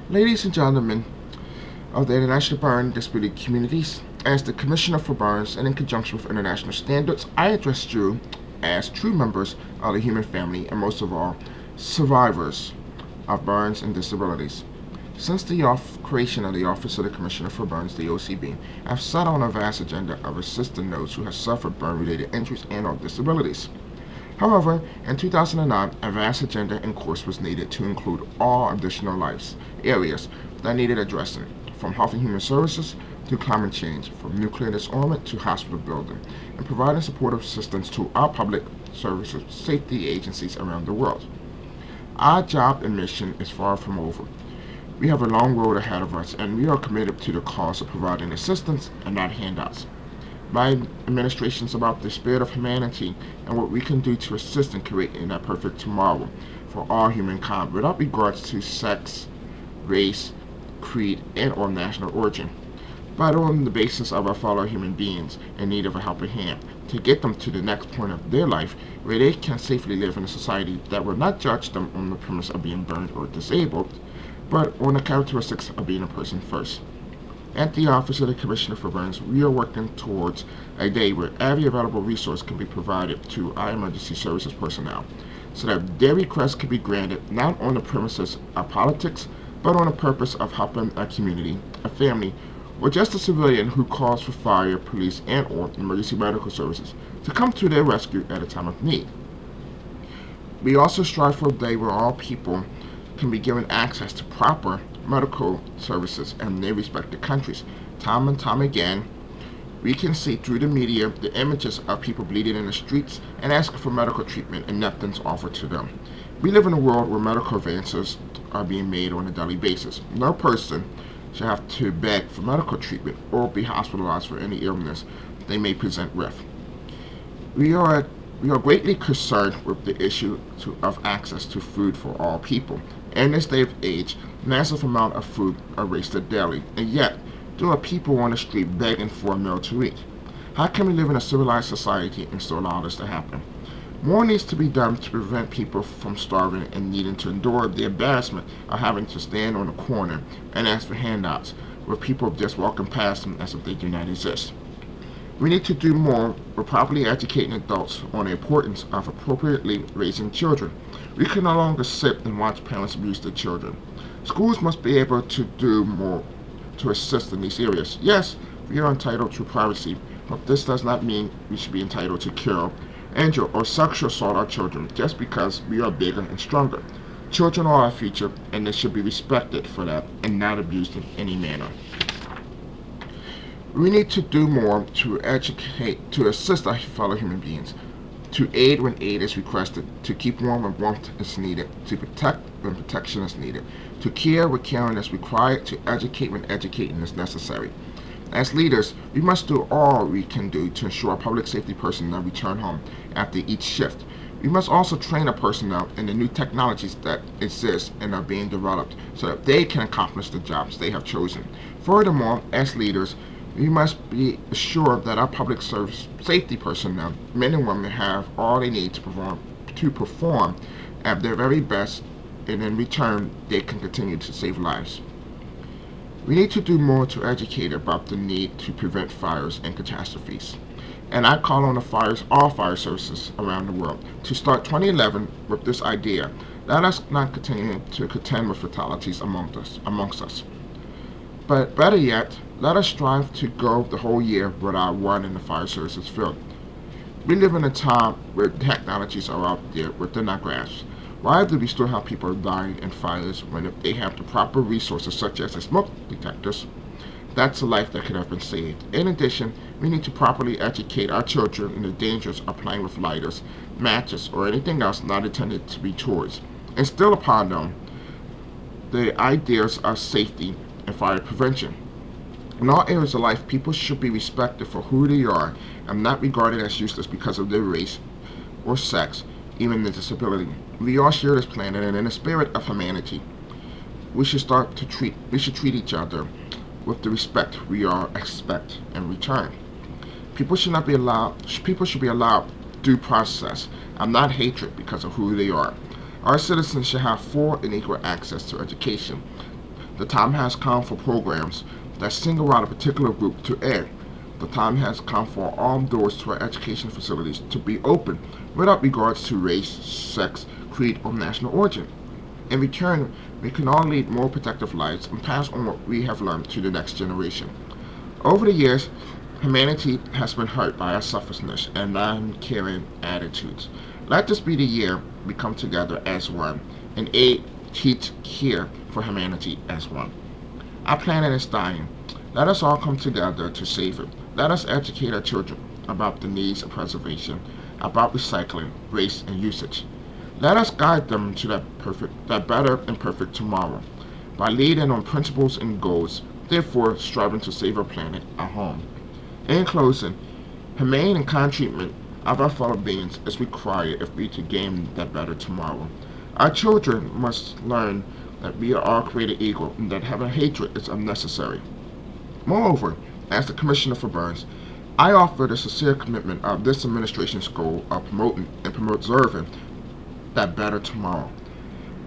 Ladies and gentlemen of the international burn disputed communities, as the Commissioner for Burns and in conjunction with international standards, I address you as true members of the human family and most of all, survivors of burns and disabilities. Since the creation of the Office of the Commissioner for Burns, the O.C.B, I've sat on a vast agenda of assisting those who have suffered burn-related injuries and or disabilities. However, in 2009, a vast agenda and course was needed to include all additional areas that needed addressing, from health and human services to climate change, from nuclear disarmament to hospital building, and providing supportive assistance to our public services safety agencies around the world. Our job and mission is far from over. We have a long road ahead of us, and we are committed to the cause of providing assistance and not handouts. My administration is about the spirit of humanity and what we can do to assist in creating that perfect tomorrow for all humankind without regards to sex, race, creed, and or national origin, but on the basis of our fellow human beings in need of a helping hand to get them to the next point of their life where they can safely live in a society that will not judge them on the premise of being burned or disabled, but on the characteristics of being a person first. At the Office of the Commissioner for Burns, we are working towards a day where every available resource can be provided to our emergency services personnel, so that their requests can be granted not on the premises of politics, but on the purpose of helping a community, a family, or just a civilian who calls for fire, police, and or emergency medical services to come to their rescue at a time of need. We also strive for a day where all people can be given access to proper medical services in their respective countries. Time and time again, we can see through the media the images of people bleeding in the streets and asking for medical treatment and nothing's offered to them. We live in a world where medical advances are being made on a daily basis. No person should have to beg for medical treatment or be hospitalized for any illness they may present with. We are greatly concerned with the issue of access to food for all people. In this day of age, massive amount of food are wasted daily, and yet there are people on the street begging for a meal to eat. How can we live in a civilized society and still allow this to happen? More needs to be done to prevent people from starving and needing to endure the embarrassment of having to stand on a corner and ask for handouts, with people just walking past them as if they do not exist. We need to do more with properly educating adults on the importance of appropriately raising children. We can no longer sit and watch parents abuse their children. Schools must be able to do more to assist in these areas. Yes, we are entitled to privacy, but this does not mean we should be entitled to kill, injure, or sexually assault our children just because we are bigger and stronger. Children are our future, and they should be respected for that and not abused in any manner. We need to do more to educate, to assist our fellow human beings, to aid when aid is requested, to keep warm when warmth is needed, to protect when protection is needed, to care when caring is required, to educate when educating is necessary. As leaders, we must do all we can do to ensure our public safety personnel return home after each shift. We must also train our personnel in the new technologies that exist and are being developed so that they can accomplish the jobs they have chosen. Furthermore, as leaders, we must be assured that our public service safety personnel, men and women, have all they need to perform at their very best, and in return, they can continue to save lives. We need to do more to educate about the need to prevent fires and catastrophes. And I call on all fire services around the world to start 2011 with this idea. Let us not continue to contend with fatalities amongst us. But better yet, let us strive to go the whole year without one in the fire services field. We live in a time where technologies are out there within our grasp. Why do we still have people dying in fires when if they have the proper resources such as the smoke detectors, that's a life that could have been saved. In addition, we need to properly educate our children in the dangers of playing with lighters, matches, or anything else not intended to be toys. Instill upon them the ideas of safety and fire prevention. In all areas of life, people should be respected for who they are and not regarded as useless because of their race or sex, even their disability. We all share this planet, and in the spirit of humanity, we should treat each other with the respect we all expect in return. People should be allowed due process and not hatred because of who they are. Our citizens should have full and equal access to education. The time has come for programs that single out a particular group to aid. The time has come for all doors to our education facilities to be open without regards to race, sex, creed, or national origin. In return, we can all lead more productive lives and pass on what we have learned to the next generation. Over the years, humanity has been hurt by our selfishness and non-caring attitudes. Let this be the year we come together as one and aid, teach, care for humanity as one. Our planet is dying. Let us all come together to save it. Let us educate our children about the needs of preservation, about recycling, waste, and usage. Let us guide them to that better and perfect tomorrow by leading on principles and goals, therefore striving to save our planet, our home. In closing, humane and kind treatment of our fellow beings is required if we to gain that better tomorrow. Our children must learn that we are all created equal and that having hatred is unnecessary. Moreover, as the Commissioner for Burns, I offer the sincere commitment of this administration's goal of promoting and preserving that better tomorrow,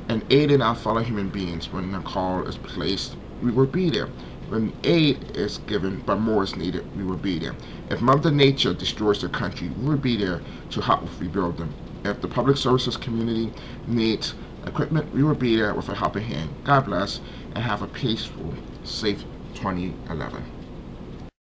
and aiding our fellow human beings when the call is placed. We will be there. When aid is given but more is needed, we will be there. If Mother Nature destroys the country, we will be there to help with rebuilding. If the public services community needs equipment, we will be there with a helping hand. God bless, and have a peaceful, safe 2011.